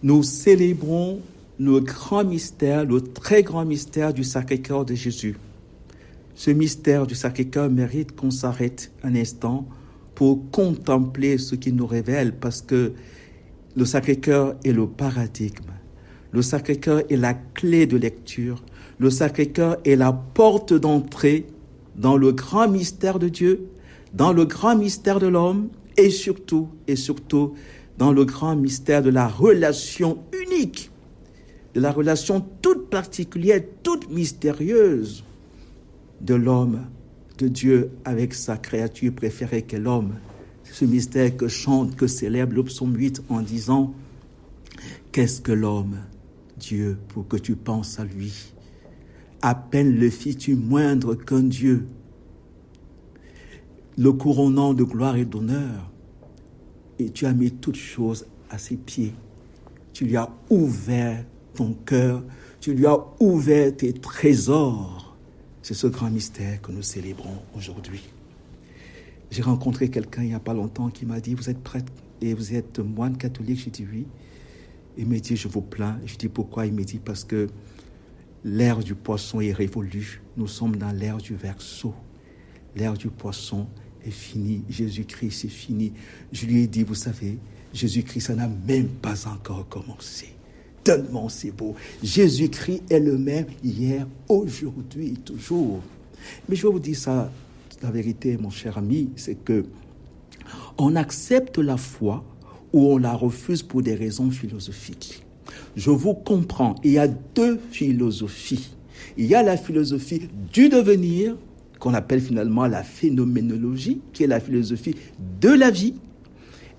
Nous célébrons le grand mystère, le très grand mystère du Sacré-Cœur de Jésus. Ce mystère du Sacré-Cœur mérite qu'on s'arrête un instant pour contempler ce qu'il nous révèle, parce que le Sacré-Cœur est le paradigme. Le Sacré-Cœur est la clé de lecture. Le Sacré-Cœur est la porte d'entrée dans le grand mystère de Dieu, dans le grand mystère de l'homme, et surtout, dans le grand mystère de la relation unique, de la relation toute particulière, toute mystérieuse de l'homme, de Dieu avec sa créature préférée qu'est l'homme. C'est ce mystère que chante, que célèbre le psaume 8 en disant « Qu'est-ce que l'homme, Dieu, pour que tu penses à lui? À peine le fis-tu moindre qu'un Dieu, le couronnant de gloire et d'honneur, et tu as mis toutes choses à ses pieds. Tu lui as ouvert ton cœur, tu lui as ouvert tes trésors. » C'est ce grand mystère que nous célébrons aujourd'hui. J'ai rencontré quelqu'un il n'y a pas longtemps qui m'a dit « Vous êtes prêtre et vous êtes moine catholique ?» J'ai dit « Oui. » Il m'a dit « Je vous plains. » Je dis « Pourquoi ?» Il m'a dit « Parce que l'ère du poisson est révolue. Nous sommes dans l'ère du Verseau. L'ère du poisson est finie. Jésus-Christ, c'est fini. » Je lui ai dit « Vous savez, Jésus-Christ, ça n'a même pas encore commencé. Tellement c'est beau. Jésus-Christ est le même hier, aujourd'hui, toujours. » Mais je vais vous dire ça, la vérité, mon cher ami, c'est que on accepte la foi ou on la refuse pour des raisons philosophiques. Je vous comprends, il y a deux philosophies. Il y a la philosophie du devenir, qu'on appelle finalement la phénoménologie, qui est la philosophie de la vie,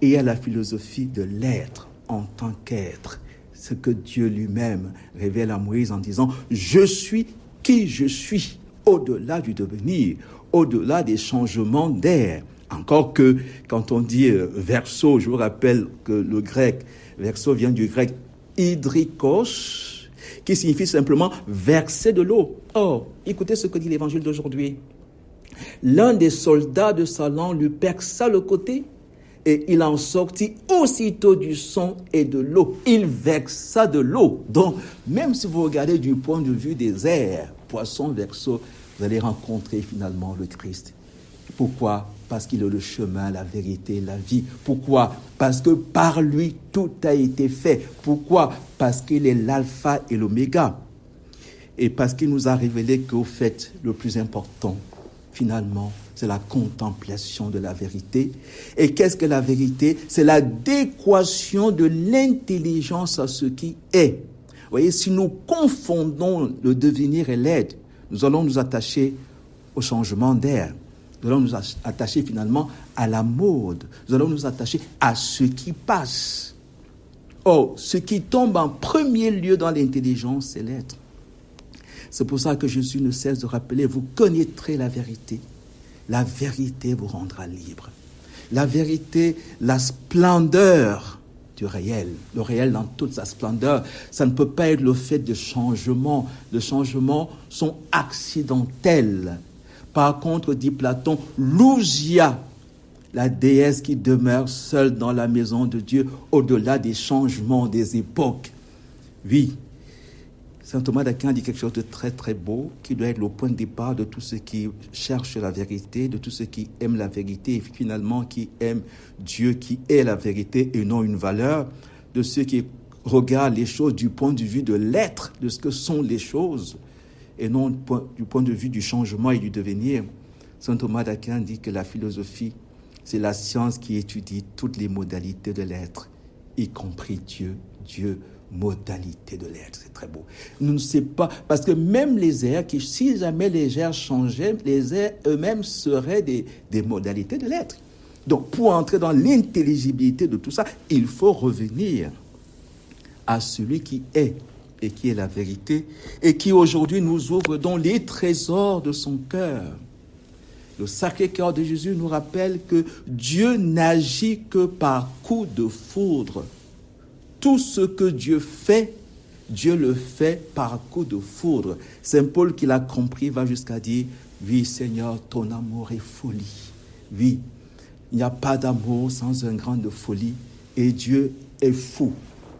et il y a la philosophie de l'être en tant qu'être, ce que Dieu lui-même révèle à Moïse en disant « Je suis qui je suis », au-delà du devenir, au-delà des changements d'air. Encore que, quand on dit verso, je vous rappelle que le grec, verso vient du grec hydrikos, qui signifie simplement verser de l'eau. Or, écoutez ce que dit l'évangile d'aujourd'hui. L'un des soldats de Salon lui perça le côté et il en sortit aussitôt du sang et de l'eau. Il versa de l'eau. Donc, même si vous regardez du point de vue des airs, poisson, verseau, vous allez rencontrer finalement le Christ. Pourquoi ? Parce qu'il est le chemin, la vérité, la vie. Pourquoi ? Parce que par lui, tout a été fait. Pourquoi ? Parce qu'il est l'alpha et l'oméga. Et parce qu'il nous a révélé qu'au fait, le plus important, finalement, c'est la contemplation de la vérité. Et qu'est-ce que la vérité ? C'est l'adéquation de l'intelligence à ce qui est. Vous voyez, si nous confondons le devenir et l'être, nous allons nous attacher au changement d'air. Nous allons nous attacher finalement à la mode. Nous allons nous attacher à ce qui passe. Or, ce qui tombe en premier lieu dans l'intelligence, c'est l'être. C'est pour ça que Jésus ne cesse de rappeler, vous connaîtrez la vérité. La vérité vous rendra libre. La vérité, la splendeur du réel. Le réel dans toute sa splendeur, ça ne peut pas être le fait de changements. Les changements sont accidentels. Par contre, dit Platon, l'ousia, la déesse qui demeure seule dans la maison de Dieu, au-delà des changements des époques. Oui, Saint Thomas d'Aquin dit quelque chose de très très beau, qui doit être le point de départ de tous ceux qui cherchent la vérité, de tous ceux qui aiment la vérité, et finalement qui aiment Dieu qui est la vérité et non une valeur, de ceux qui regardent les choses du point de vue de l'être, de ce que sont les choses, et non du point de vue du changement et du devenir. Saint Thomas d'Aquin dit que la philosophie, c'est la science qui étudie toutes les modalités de l'être, y compris Dieu, modalité de l'être. C'est très beau. Nous ne savons pas, parce que même les airs, si jamais les airs changeaient, les airs eux-mêmes seraient des modalités de l'être. Donc, pour entrer dans l'intelligibilité de tout ça, il faut revenir à celui qui est et qui est la vérité, et qui aujourd'hui nous ouvre donc les trésors de son cœur. Le Sacré-Cœur de Jésus nous rappelle que Dieu n'agit que par coup de foudre. Tout ce que Dieu fait, Dieu le fait par coup de foudre. Saint Paul, qui l'a compris, va jusqu'à dire « Oui, Seigneur, ton amour est folie. Oui, il n'y a pas d'amour sans un grain de folie, et Dieu est fou.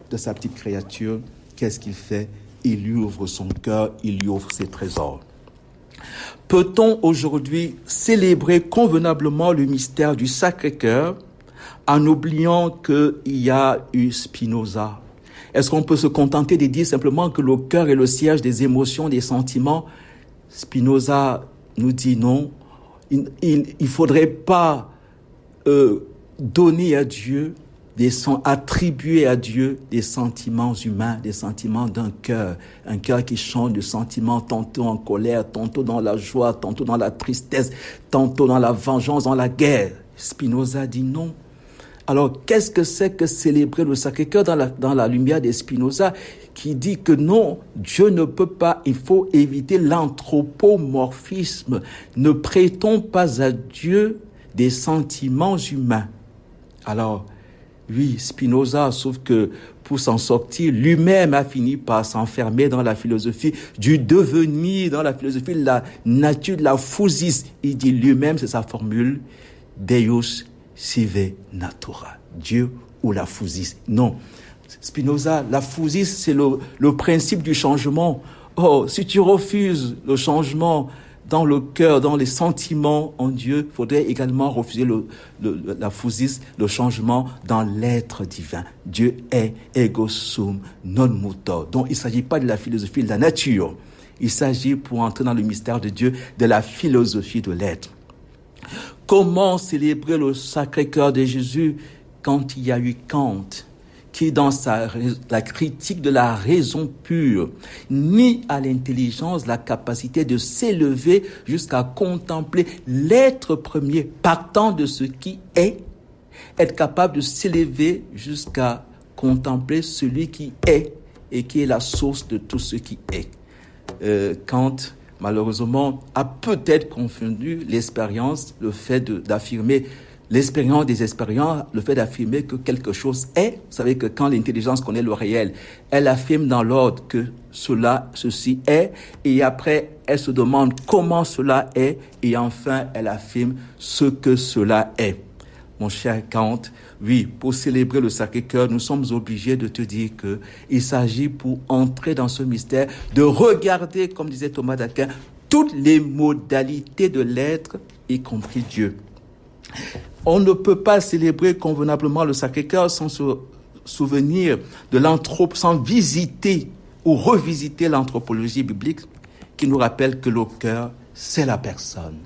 de sa petite créature, qu'est-ce qu'il fait? Il lui ouvre son cœur, il lui ouvre ses trésors. Peut-on aujourd'hui célébrer convenablement le mystère du Sacré-Cœur en oubliant qu'il y a eu Spinoza? Est-ce qu'on peut se contenter de dire simplement que le cœur est le siège des émotions, des sentiments? Spinoza nous dit non. Il ne faudrait pas donner à Dieu, attribuer à Dieu des sentiments humains, des sentiments d'un cœur. Un cœur qui change de sentiments tantôt en colère, tantôt dans la joie, tantôt dans la tristesse, tantôt dans la vengeance, dans la guerre. Spinoza dit non. Alors, qu'est-ce que c'est que célébrer le Sacré-Cœur dans la lumière de Spinoza, qui dit que non, Dieu ne peut pas, il faut éviter l'anthropomorphisme. Ne prêtons pas à Dieu des sentiments humains. Alors, oui, Spinoza, sauf que pour s'en sortir, lui-même a fini par s'enfermer dans la philosophie du devenir, dans la philosophie de la nature, de la physis. Il dit lui-même, c'est sa formule, Deus sive natura, Dieu ou la physis. Non, Spinoza, la physis, c'est le principe du changement. Oh, si tu refuses le changement dans le cœur, dans les sentiments en Dieu, il faudrait également refuser la physis, le changement dans l'être divin. Dieu est ego sum non mutor. Donc, il ne s'agit pas de la philosophie de la nature. Il s'agit, pour entrer dans le mystère de Dieu, de la philosophie de l'être. Comment célébrer le Sacré-Cœur de Jésus quand il y a eu Kant, qui dans la critique de la raison pure nie à l'intelligence la capacité de s'élever jusqu'à contempler l'être premier partant de ce qui est, être capable de s'élever jusqu'à contempler celui qui est et qui est la source de tout ce qui est. Kant, malheureusement, a peut-être confondu l'expérience, le fait d'affirmer l'expérience des expériences, le fait d'affirmer que quelque chose est. Vous savez que quand l'intelligence connaît le réel, elle affirme dans l'ordre que ceci est, et après, elle se demande comment cela est, et enfin, elle affirme ce que cela est. Mon cher Kant, oui, pour célébrer le Sacré-Cœur, nous sommes obligés de te dire que il s'agit, pour entrer dans ce mystère, de regarder, comme disait Thomas d'Aquin, toutes les modalités de l'être, y compris Dieu. On ne peut pas célébrer convenablement le Sacré-Cœur sans se souvenir de sans visiter ou revisiter l'anthropologie biblique qui nous rappelle que le cœur, c'est la personne.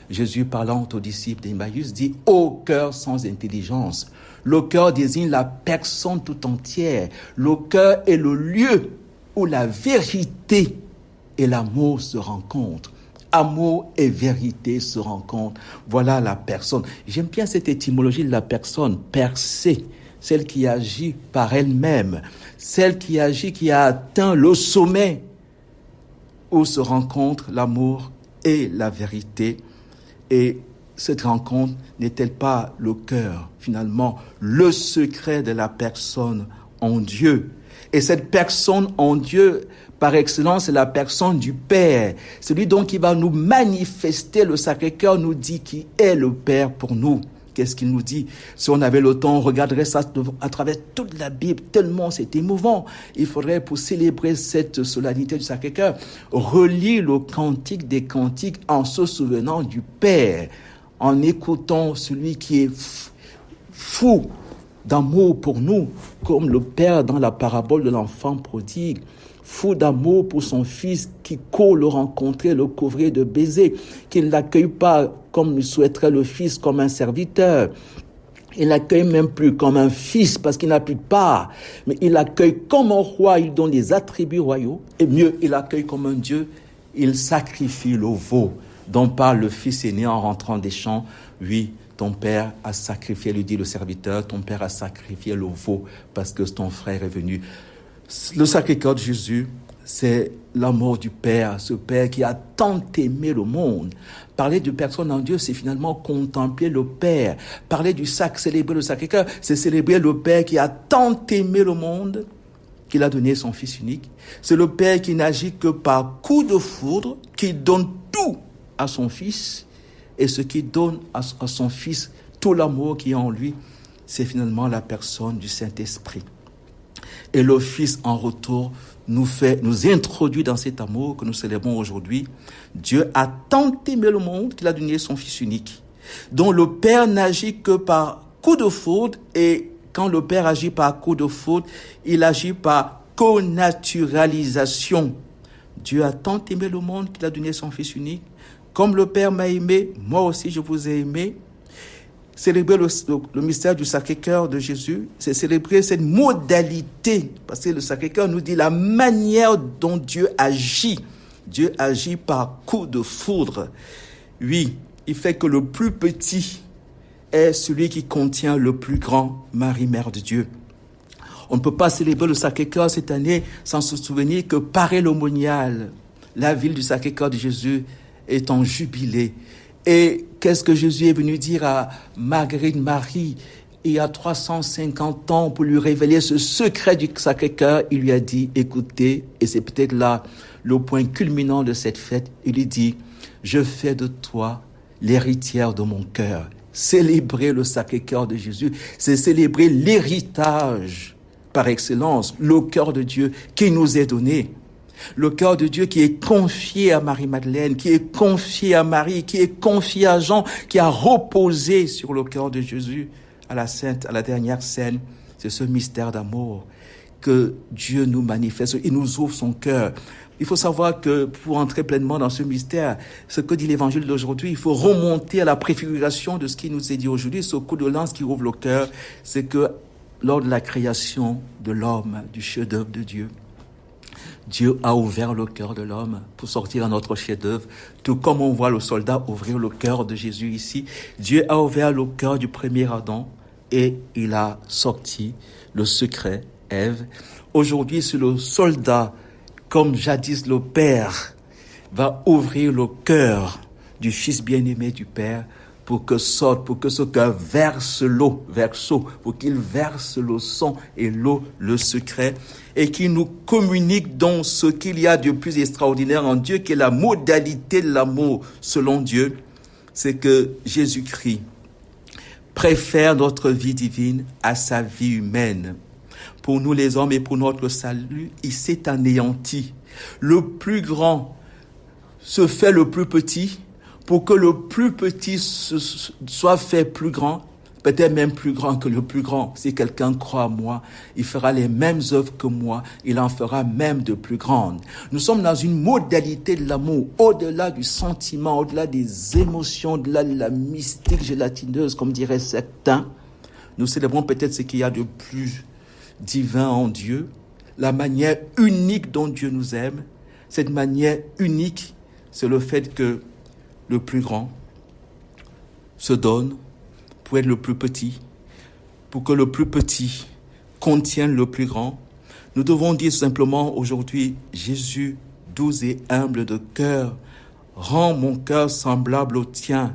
Jésus, parlant aux disciples d'Emmaüs, dit « Ô cœur sans intelligence ». Le cœur désigne la personne tout entière. Le cœur est le lieu où la vérité et l'amour se rencontrent. Amour et vérité se rencontrent. Voilà la personne. J'aime bien cette étymologie de la personne, percée, celle qui agit par elle-même, celle qui agit, qui a atteint le sommet où se rencontrent l'amour et la vérité. Et cette rencontre n'est-elle pas le cœur, finalement, le secret de la personne en Dieu? Et cette personne en Dieu, par excellence, c'est la personne du Père. Celui donc qui va nous manifester le Sacré-Cœur nous dit qui est le Père pour nous. Qu'est-ce qu'il nous dit? Si on avait le temps, on regarderait ça à travers toute la Bible, tellement c'est émouvant. Il faudrait, pour célébrer cette solennité du Sacré-Cœur, relire le Cantique des Cantiques en se souvenant du Père, en écoutant celui qui est fou d'amour pour nous, comme le Père dans la parabole de l'enfant prodigue, fou d'amour pour son fils qui court le rencontrer, le couvrir de baisers, qui ne l'accueille pas comme il souhaiterait le fils, comme un serviteur. Il l'accueille même plus comme un fils parce qu'il n'a plus de part, mais il l'accueille comme un roi, il donne les attributs royaux, et mieux, il l'accueille comme un Dieu, il sacrifie le veau dont parle le fils aîné en rentrant des champs. Oui, ton père a sacrifié, lui dit le serviteur, ton père a sacrifié le veau parce que ton frère est venu. Le Sacré-Cœur de Jésus, c'est l'amour du Père, ce Père qui a tant aimé le monde. Parler de personne en Dieu, c'est finalement contempler le Père. Parler du célébrer le Sacré-Cœur, c'est célébrer le Père qui a tant aimé le monde qu'il a donné son Fils unique. C'est le Père qui n'agit que par coup de foudre, qui donne tout à son Fils, et ce qui donne à son Fils tout l'amour qui est en lui, c'est finalement la personne du Saint-Esprit. Et le Fils, en retour, nous introduit dans cet amour que nous célébrons aujourd'hui. Dieu a tant aimé le monde qu'il a donné son Fils unique, dont le Père n'agit que par coup de foudre, et quand le Père agit par coup de foudre, il agit par connaturalisation. Dieu a tant aimé le monde qu'il a donné son Fils unique. Comme le Père m'a aimé, moi aussi je vous ai aimé. Célébrer le mystère du Sacré-Cœur de Jésus, c'est célébrer cette modalité, parce que le Sacré-Cœur nous dit la manière dont Dieu agit. Dieu agit par coup de foudre. Oui, il fait que le plus petit est celui qui contient le plus grand, Marie, Mère de Dieu. On ne peut pas célébrer le Sacré-Cœur cette année sans se souvenir que Paray-le-Monial, la ville du Sacré-Cœur de Jésus, est en jubilé. Et qu'est-ce que Jésus est venu dire à Marguerite Marie il y a 350 ans pour lui révéler ce secret du Sacré-Cœur? Il lui a dit, écoutez, et c'est peut-être là le point culminant de cette fête, il lui dit, je fais de toi l'héritière de mon cœur. Célébrer le Sacré-Cœur de Jésus, c'est célébrer l'héritage par excellence, le cœur de Dieu qui nous est donné. Le cœur de Dieu qui est confié à Marie-Madeleine, qui est confié à Marie, qui est confié à Jean, qui a reposé sur le cœur de Jésus à la dernière scène. C'est ce mystère d'amour que Dieu nous manifeste. Il nous ouvre son cœur. Il faut savoir que pour entrer pleinement dans ce mystère, ce que dit l'évangile d'aujourd'hui, il faut remonter à la préfiguration de ce qui nous est dit aujourd'hui. Ce coup de lance qui ouvre le cœur, c'est que lors de la création de l'homme, du chef-d'œuvre de Dieu, Dieu a ouvert le cœur de l'homme pour sortir à notre chef-d'œuvre. Tout comme on voit le soldat ouvrir le cœur de Jésus ici, Dieu a ouvert le cœur du premier Adam et il a sorti le secret, Ève. Aujourd'hui, c'est le soldat, comme jadis le Père, va ouvrir le cœur du Fils bien-aimé du Père pour que ce cœur verse l'eau, pour qu'il verse le sang et l'eau, le secret, et qu'il nous communique donc ce qu'il y a de plus extraordinaire en Dieu, qui est la modalité de l'amour selon Dieu. C'est que Jésus-Christ préfère notre vie divine à sa vie humaine. Pour nous les hommes et pour notre salut, il s'est anéanti. Le plus grand se fait le plus petit, pour que le plus petit soit fait plus grand, peut-être même plus grand que le plus grand. Si quelqu'un croit à moi, il fera les mêmes œuvres que moi, il en fera même de plus grandes. Nous sommes dans une modalité de l'amour, au-delà du sentiment, au-delà des émotions, au-delà de la mystique gélatineuse, comme diraient certains. Nous célébrons peut-être ce qu'il y a de plus divin en Dieu, la manière unique dont Dieu nous aime. Cette manière unique, c'est le fait que le plus grand se donne pour être le plus petit, pour que le plus petit contienne le plus grand. Nous devons dire simplement aujourd'hui, Jésus, doux et humble de cœur, rends mon cœur semblable au tien.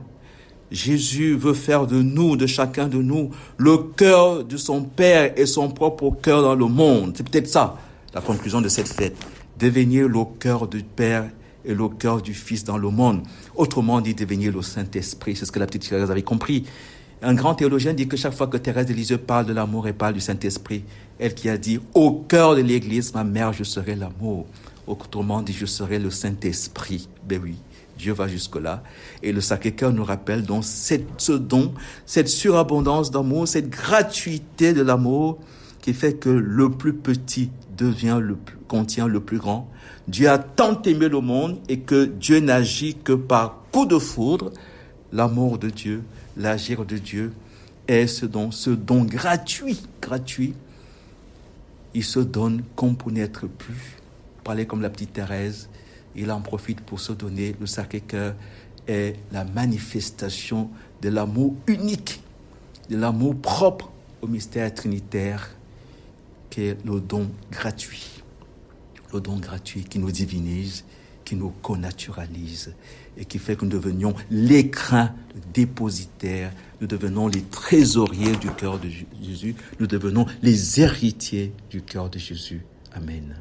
Jésus veut faire de nous, de chacun de nous, le cœur de son Père et son propre cœur dans le monde. C'est peut-être ça, la conclusion de cette fête. Devenir le cœur du Père et le cœur du Fils dans le monde. Autrement dit, devenir le Saint-Esprit. C'est ce que la petite Thérèse avait compris. Un grand théologien dit que chaque fois que Thérèse de Lisieux parle de l'amour et parle du Saint-Esprit, elle qui a dit « Au cœur de l'Église, ma mère, je serai l'amour ». Autrement dit, je serai le Saint-Esprit. Ben oui, Dieu va jusque-là. Et le Sacré-Cœur nous rappelle donc ce don, cette surabondance d'amour, cette gratuité de l'amour qui fait que le plus petit contient le plus grand. Dieu a tant aimé le monde et que Dieu n'agit que par coup de foudre. L'amour de Dieu, l'agir de Dieu est ce don gratuit. Il se donne comme pour n'être plus. Parler comme la petite Thérèse, il en profite pour se donner. Le Sacré-Cœur est la manifestation de l'amour unique, de l'amour propre au mystère trinitaire, qui est le don gratuit. Le don gratuit qui nous divinise, qui nous connaturalise et qui fait que nous devenions l'écrin dépositaire, nous devenons les trésoriers du cœur de Jésus, nous devenons les héritiers du cœur de Jésus. Amen.